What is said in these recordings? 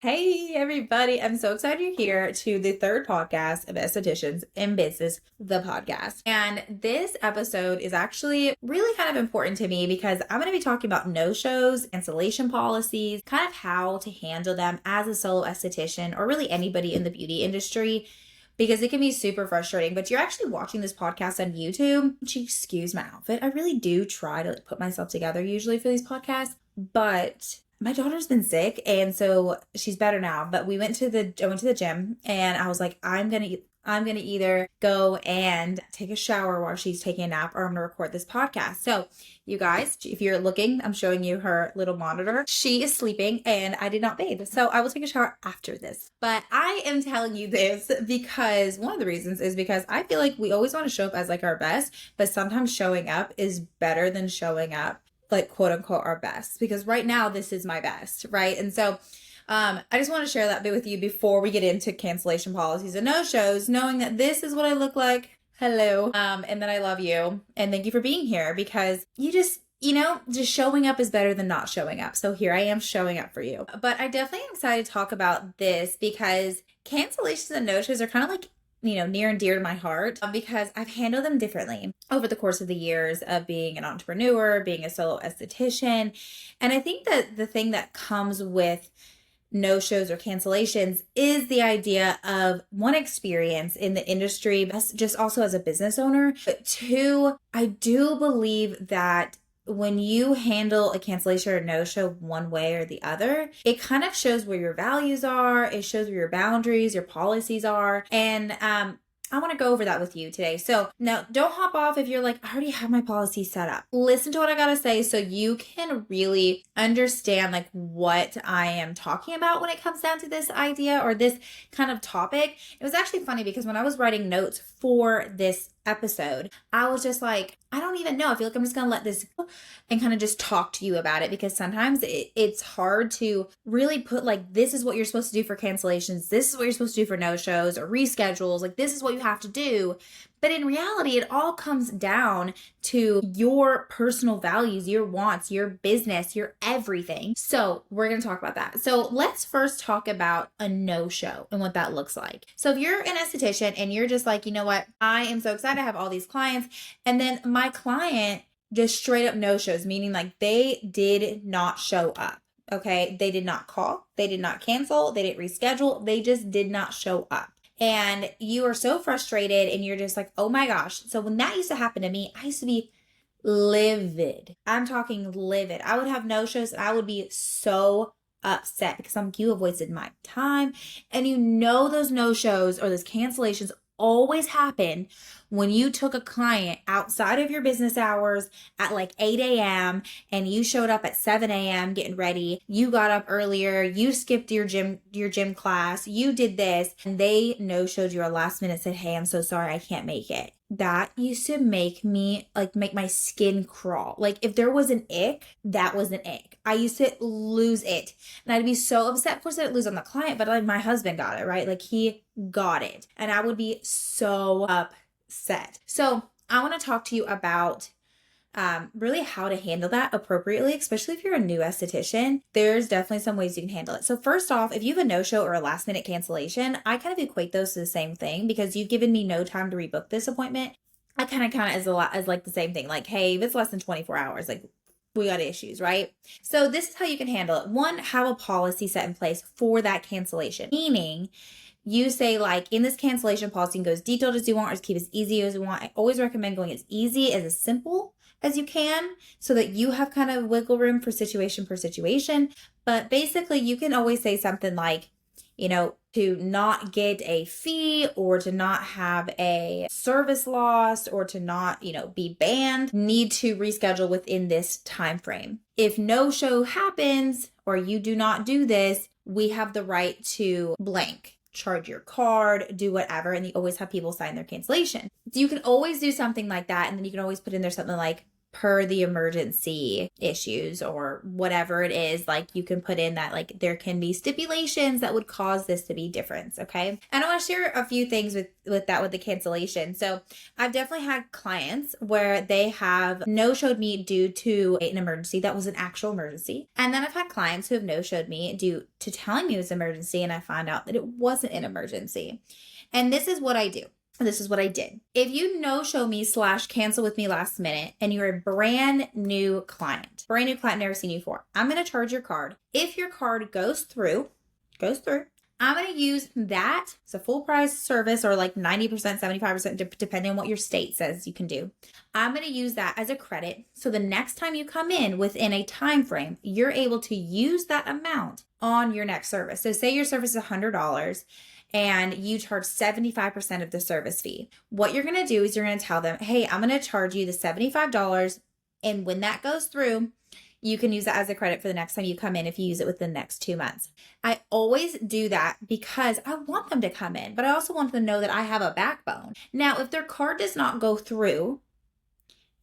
Hey everybody, I'm so excited you're here to the third podcast of Estheticians in Business, the podcast. And this episode is actually really kind of important to me because I'm going to be talking about no-shows, cancellation policies, kind of how to handle them as a solo esthetician or really anybody in the beauty industry, because it can be super frustrating. But you're actually watching this podcast on YouTube. Excuse my outfit. I really do try to put myself together usually for these podcasts, but my daughter's been sick, and so she's better now. But I went to the gym, and I was like, I'm gonna either go and take a shower while she's taking a nap, or I'm gonna record this podcast. So, you guys, if you're looking, I'm showing you her little monitor. She is sleeping, and I did not bathe, so I will take a shower after this. But I am telling you this because one of the reasons is because I feel like we always want to show up as like our best, but sometimes showing up is better than showing up like quote unquote our best, because right now this is my best, right? And so I just want to share that bit with you before we get into cancellation policies and no-shows, knowing that this is what I look like. Hello. And that I love you and thank you for being here, because just showing up is better than not showing up. So here I am showing up for you. But I definitely am excited to talk about this because cancellations and no-shows are kind of like near and dear to my heart, because I've handled them differently over the course of the years of being an entrepreneur, being a solo esthetician. And I think that the thing that comes with no-shows or cancellations is the idea of one, experience in the industry, just also as a business owner. But two, I do believe that when you handle a cancellation or no-show one way or the other, it kind of shows where your values are. It shows where your boundaries, your policies are. And I want to go over that with you today. So now don't hop off if you're like, I already have my policy set up. Listen to what I got to say so you can really understand like what I am talking about when it comes down to this idea or this kind of topic. It was actually funny because when I was writing notes for this episode, I was just like, I don't even know. I feel like I'm just going to let this go and kind of just talk to you about it, because sometimes it's hard to really put like, this is what you're supposed to do for cancellations. This is what you're supposed to do for no-shows or reschedules. Like, this is what you have to do. But in reality, it all comes down to your personal values, your wants, your business, your everything. So we're going to talk about that. So let's first talk about a no-show and what that looks like. So if you're an esthetician and you're just like, you know what, I am so excited to have all these clients, and then my client just straight up no-shows, meaning like they did not show up. Okay. They did not call. They did not cancel. They didn't reschedule. They just did not show up. And you are so frustrated and you're just like, oh my gosh. So when that used to happen to me, I used to be livid. I'm talking livid. I would have no-shows and I would be so upset because I'm like, you have wasted my time. And those no-shows or those cancellations always happen when you took a client outside of your business hours at like 8 a.m. and you showed up at 7 a.m. getting ready. You got up earlier, you skipped your gym class, you did this, and they no-showed you at last minute, said, hey, I'm so sorry, I can't make it. That used to make me make my skin crawl. Like if there was an ick, that was an ick. I used to lose it. And I'd be so upset. Of course I didn't lose on the client, but like my husband got it, right? Like he got it. And I would be so upset. So I want to talk to you about really how to handle that appropriately, especially if you're a new esthetician. There's definitely some ways you can handle it. So first off, if you have a no-show or a last minute cancellation, I kind of equate those to the same thing, because you've given me no time to rebook this appointment. I kind of count it as like the same thing. Like, hey, if it's less than 24 hours, like we got issues, right? So this is how you can handle it. One, have a policy set in place for that cancellation, meaning you say like in this cancellation policy, you can go as detailed as you want or just keep as easy as you want. I always recommend going as easy, as simple as you can, so that you have kind of wiggle room for situation per situation. But basically you can always say something like, to not get a fee or to not have a service loss or to not, be banned, need to reschedule within this time frame. If no show happens or you do not do this, we have the right to blank, charge your card, do whatever, and you always have people sign their cancellation. So you can always do something like that, and then you can always put in there something like, per the emergency issues or whatever it is. Like you can put in that like there can be stipulations that would cause this to be different. Okay. And I want to share a few things with the cancellation. So I've definitely had clients where they have no-showed me due to an emergency that was an actual emergency. And then I've had clients who have no-showed me due to telling me it was an emergency and I found out that it wasn't an emergency. And this is what I do. This is what I did. If you no-show me / cancel with me last minute and you're a brand new client, never seen you before, I'm going to charge your card. If your card goes through, I'm going to use that. It's a full price service or like 90%, 75%, depending on what your state says you can do. I'm going to use that as a credit. So the next time you come in within a time frame, you're able to use that amount on your next service. So say your service is $100 and you charge 75% of the service fee. What you're going to do is you're going to tell them, hey, I'm going to charge you the $75. And when that goes through, you can use that as a credit for the next time you come in if you use it within the next 2 months. I always do that because I want them to come in, but I also want them to know that I have a backbone. Now, if their card does not go through,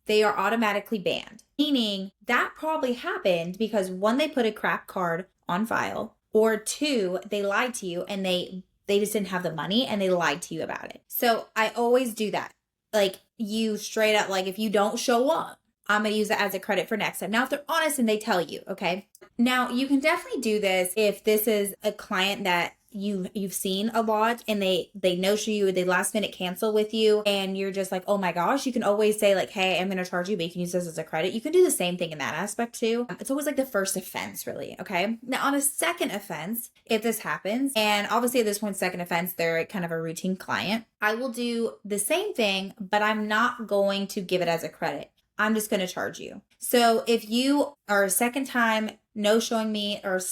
they are automatically banned, meaning that probably happened because one, they put a crap card on file, or two, they lied to you and they just didn't have the money and they lied to you about it. So I always do that. Like you straight up, like if you don't show up, I'm going to use it as a credit for next time. Now, if they're honest and they tell you, okay. Now you can definitely do this if this is a client that you've seen a lot and they no-show you, they last minute cancel with you and you're just like, oh my gosh, you can always say like, hey, I'm going to charge you, but you can use this as a credit. You can do the same thing in that aspect too. It's always like the first offense really. Okay. Now on a second offense, if this happens, and obviously at this point, second offense, they're kind of a routine client, I will do the same thing, but I'm not going to give it as a credit. I'm just going to charge you. So if you are a second time no showing me or /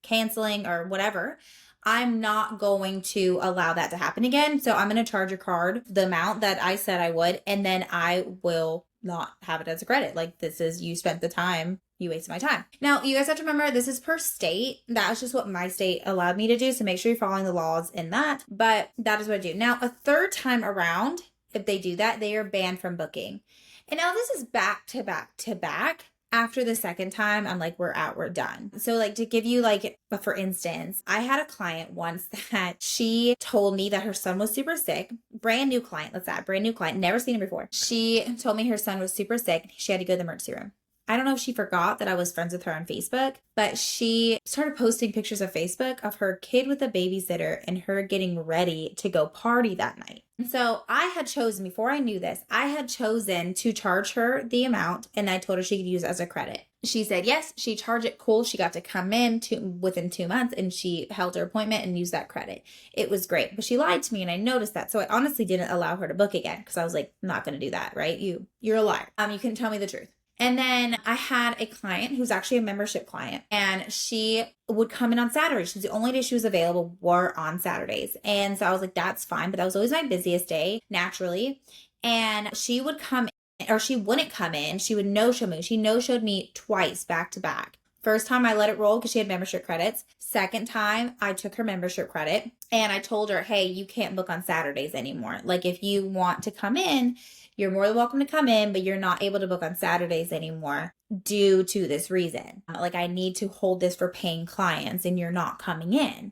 canceling or whatever, I'm not going to allow that to happen again. So I'm going to charge your card the amount that I said I would, and then I will not have it as a credit. Like this is, you spent the time, you wasted my time. Now you guys have to remember this is per state. That's just what my state allowed me to do. So make sure you're following the laws in that, but that is what I do. Now a third time around, if they do that, they are banned from booking. And now this is back to back to back. After the second time, I'm like, we're out, we're done. So like to give you like, for instance, I had a client once that she told me that her son was super sick. Brand new client, never seen him before. She told me her son was super sick. She had to go to the emergency room. I don't know if she forgot that I was friends with her on Facebook, but she started posting pictures of Facebook of her kid with a babysitter and her getting ready to go party that night. And so I had chosen, before I knew this, I had chosen to charge her the amount and I told her she could use it as a credit. She said yes, she charged it, cool. She got to come in within 2 months and she held her appointment and used that credit. It was great, but she lied to me and I noticed that. So I honestly didn't allow her to book again because I was like, I'm not going to do that, right? You're a liar. You couldn't tell me the truth. And then I had a client who's actually a membership client and she would come in on Saturdays. The only day she was available were on Saturdays. And so I was like, that's fine. But that was always my busiest day naturally. And she would come in, or she wouldn't come in. She would no-show me. She no-showed me twice back to back. First time I let it roll because she had membership credits. Second time I took her membership credit and I told her, hey, you can't book on Saturdays anymore. Like if you want to come in, you're more than welcome to come in, but you're not able to book on Saturdays anymore due to this reason. Like I need to hold this for paying clients and you're not coming in.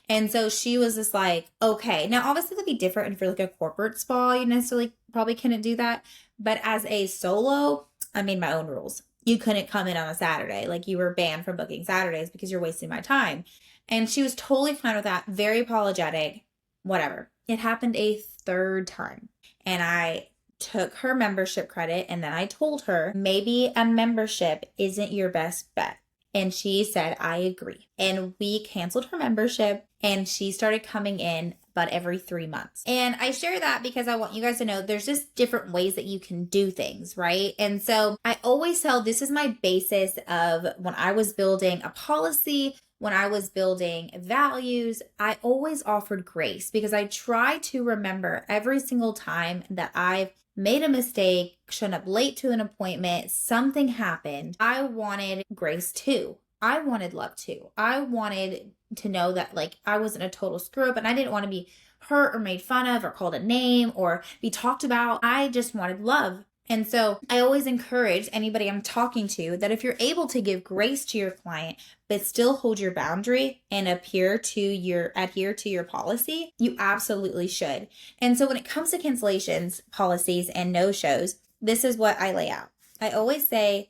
And so she was just like, okay. Now obviously that'd be different if you're like a corporate spa, you necessarily probably couldn't do that. But as a solo, I made my own rules. You couldn't come in on a Saturday. Like you were banned from booking Saturdays because you're wasting my time. And she was totally fine with that. Very apologetic, whatever. It happened a third time. And I took her membership credit and then I told her maybe a membership isn't your best bet. And she said, I agree. And we canceled her membership and she started coming in about every 3 months. And I share that because I want you guys to know there's just different ways that you can do things, right? And so I always tell this is my basis of when I was building a policy, when I was building values, I always offered grace because I try to remember every single time that I've made a mistake, shown up late to an appointment, something happened. I wanted grace too. I wanted love too. I wanted to know that like I wasn't a total screw up and I didn't want to be hurt or made fun of or called a name or be talked about. I just wanted love And so I always encourage anybody I'm talking to that if you're able to give grace to your client, but still hold your boundary and adhere to your policy, you absolutely should. And so when it comes to cancellations, policies, and no-shows, this is what I lay out. I always say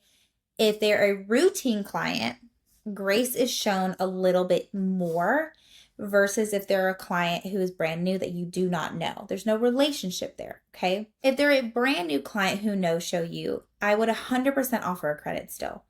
if they're a routine client, grace is shown a little bit more versus if they're a client who is brand new that you do not know. There's no relationship there, okay? If they're a brand new client who no-show you, I would 100% offer a credit still.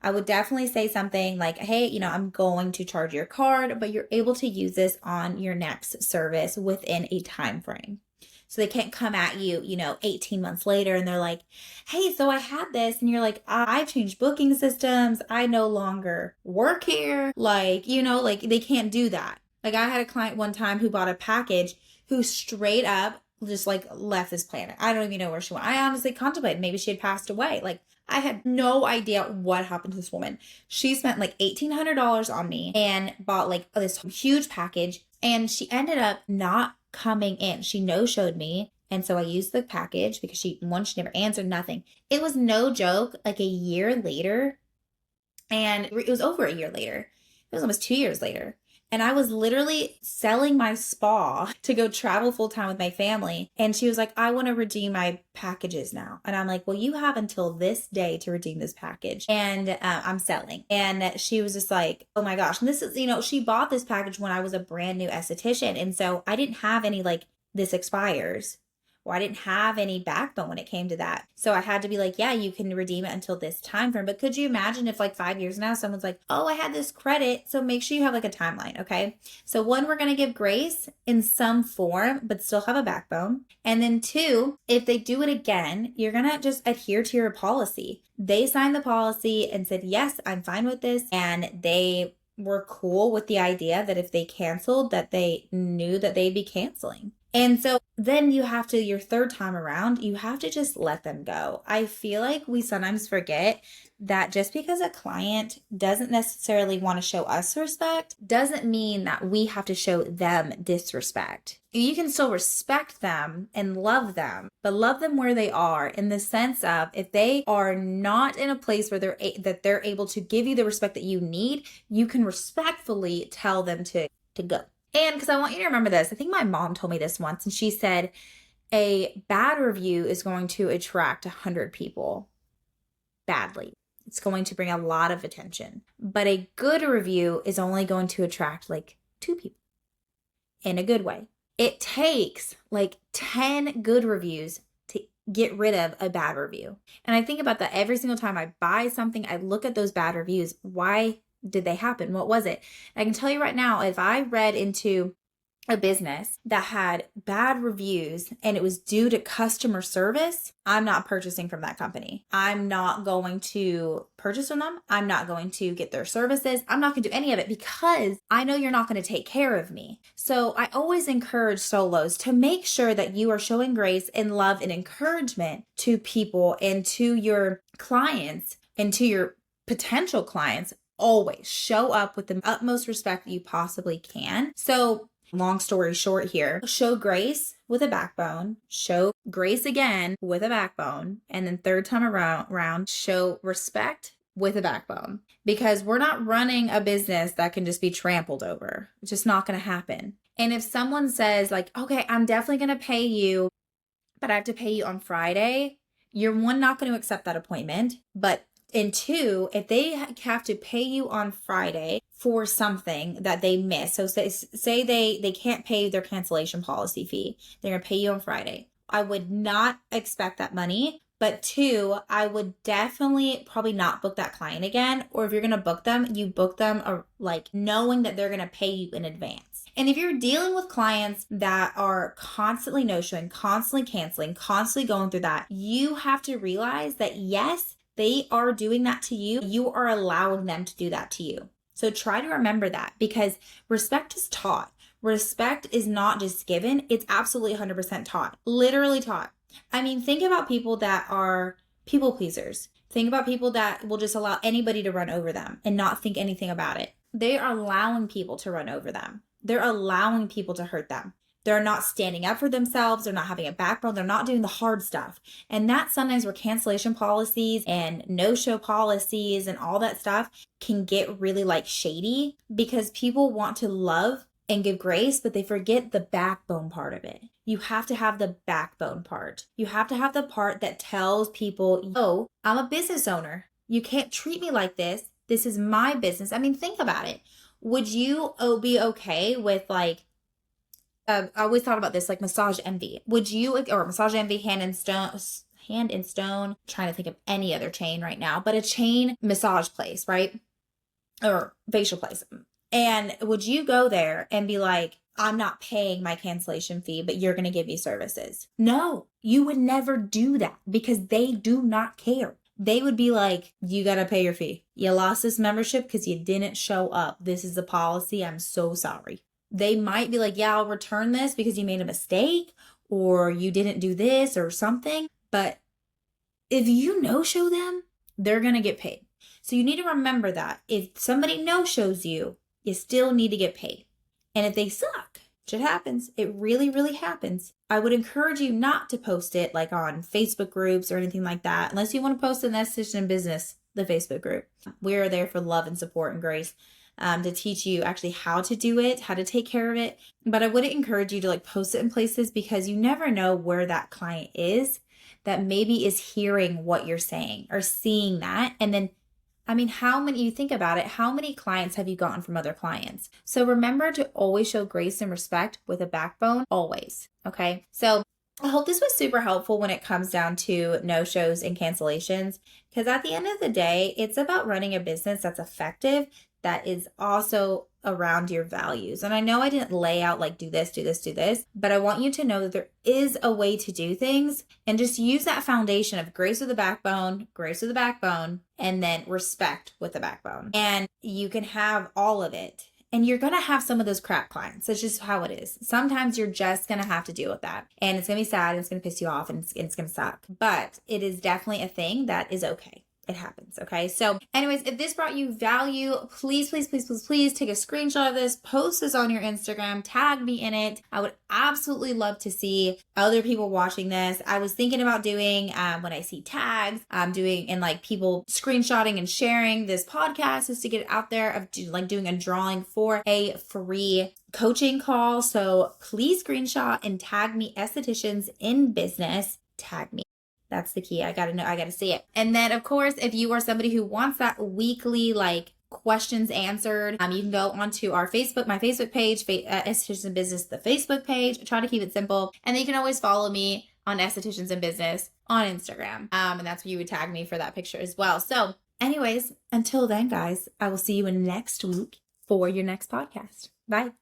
I would definitely say something like, hey, I'm going to charge your card, but you're able to use this on your next service within a time frame. So they can't come at you, 18 months later and they're like, hey, so I had this. And you're like, I've changed booking systems. I no longer work here. Like they can't do that. Like I had a client one time who bought a package who straight up just like left this planet. I don't even know where she went. I honestly contemplated maybe she had passed away. Like I had no idea what happened to this woman. She spent like $1,800 on me and bought like this huge package, and she ended up not coming in. She no-showed me. And so I used the package because she never answered, nothing. It was no joke, like a year later, and it was over a year later. It was almost 2 years later. And I was literally selling my spa to go travel full time with my family. And she was like, I want to redeem my packages now. And I'm like, well, you have until this day to redeem this package. And I'm selling. And she was just like, oh my gosh. And this is, she bought this package when I was a brand new esthetician. And so I didn't have any this expires. Well, I didn't have any backbone when it came to that. So I had to be like, yeah, you can redeem it until this time frame. But could you imagine if 5 years now, someone's like, oh, I had this credit. So make sure you have a timeline. Okay. So one, we're going to give grace in some form, but still have a backbone. And then two, if they do it again, you're going to just adhere to your policy. They signed the policy and said, yes, I'm fine with this. And they were cool with the idea that if they canceled, that they knew that they'd be canceling. And so then your third time around, you have to just let them go. I feel like we sometimes forget that just because a client doesn't necessarily want to show us respect doesn't mean that we have to show them disrespect. You can still respect them and love them, but love them where they are, in the sense of if they are not in a place where they're able to give you the respect that you need, you can respectfully tell them to go. And because I want you to remember this, I think my mom told me this once, and she said a bad review is going to attract 100 people badly. It's going to bring a lot of attention. But a good review is only going to attract 2 people in a good way. It takes 10 good reviews to get rid of a bad review. And I think about that every single time I buy something, I look at those bad reviews. Why did they happen? What was it? I can tell you right now, if I read into a business that had bad reviews and it was due to customer service, I'm not purchasing from that company. I'm not going to purchase from them. I'm not going to get their services. I'm not going to do any of it because I know you're not going to take care of me. So I always encourage solos to make sure that you are showing grace and love and encouragement to people and to your clients and to your potential clients. Always show up with the utmost respect that you possibly can. So long story short here, show grace with a backbone, show grace again with a backbone, and then third time around, show respect with a backbone. Because we're not running a business that can just be trampled over. It's just not going to happen. And if someone says okay, I'm definitely going to pay you, but I have to pay you on Friday, you're not going to accept that appointment. And two, if they have to pay you on Friday for something that they miss, so say they can't pay their cancellation policy fee, they're going to pay you on Friday. I would not expect that money. But two, I would definitely probably not book that client again. Or if you're going to book them, you book them knowing that they're going to pay you in advance. And if you're dealing with clients that are constantly no-showing, constantly canceling, constantly going through that, you have to realize that yes, they are doing that to you. You are allowing them to do that to you. So try to remember that, because respect is taught. Respect is not just given. It's absolutely 100% taught. Literally taught. I mean, think about people that are people pleasers. Think about people that will just allow anybody to run over them and not think anything about it. They are allowing people to run over them. They're allowing people to hurt them. They're not standing up for themselves. They're not having a backbone. They're not doing the hard stuff. And that's sometimes where cancellation policies and no-show policies and all that stuff can get really like shady, because people want to love and give grace, but they forget the backbone part of it. You have to have the backbone part. You have to have the part that tells people, yo, I'm a business owner. You can't treat me like this. This is my business. I mean, think about it. Would you be okay with like, I always thought about this, like massage envy. Would you, or massage envy, hand in stone, trying to think of any other chain right now, but a chain massage place, right? Or facial place. And would you go there and be like, I'm not paying my cancellation fee, but you're going to give me services? No, you would never do that, because they do not care. They would be like, you got to pay your fee. You lost this membership because you didn't show up. This is the policy. I'm so sorry. They might be like, yeah, I'll return this because you made a mistake or you didn't do this or something. But if you no-show them, they're going to get paid. So you need to remember that if somebody no-shows you, you still need to get paid. And if they suck, which it happens, it really, really happens, I would encourage you not to post it like on Facebook groups or anything like that, unless you want to post it in Esthetician in Business, the Facebook group. We're there for love and support and grace, to teach you actually how to do it, how to take care of it. But I wouldn't encourage you to like post it in places, because you never know where that client is that maybe is hearing what you're saying or seeing that. And then, I mean, you think about it, how many clients have you gotten from other clients? So remember to always show grace and respect with a backbone, always. Okay. So I hope this was super helpful when it comes down to no-shows and cancellations, because at the end of the day, it's about running a business that's effective, that is also around your values. And I know I didn't lay out like do this, do this, do this, but I want you to know that there is a way to do things, and just use that foundation of grace with a backbone, and then respect with a backbone. And you can have all of it. And you're going to have some of those crap clients. That's just how it is. Sometimes you're just going to have to deal with that. And it's going to be sad, and it's going to piss you off, and it's going to suck. But it is definitely a thing that is okay. It happens. Okay. So anyways, if this brought you value, please, please, please, please, please take a screenshot of this, post this on your Instagram, tag me in it. I would absolutely love to see other people watching this. I was thinking about doing, when I see tags, doing, and like people screenshotting and sharing this podcast, is to get it out there, of like doing a drawing for a free coaching call. So please screenshot and tag me, Estheticians in Business. Tag me. That's the key. I got to know. I got to see it. And then of course, if you are somebody who wants that weekly, like questions answered, you can go onto our Facebook, my Facebook page, Estheticians in Business, the Facebook page. I try to keep it simple. And then you can always follow me on Estheticians in Business on Instagram. And that's where you would tag me for that picture as well. So anyways, until then, guys, I will see you in next week for your next podcast. Bye.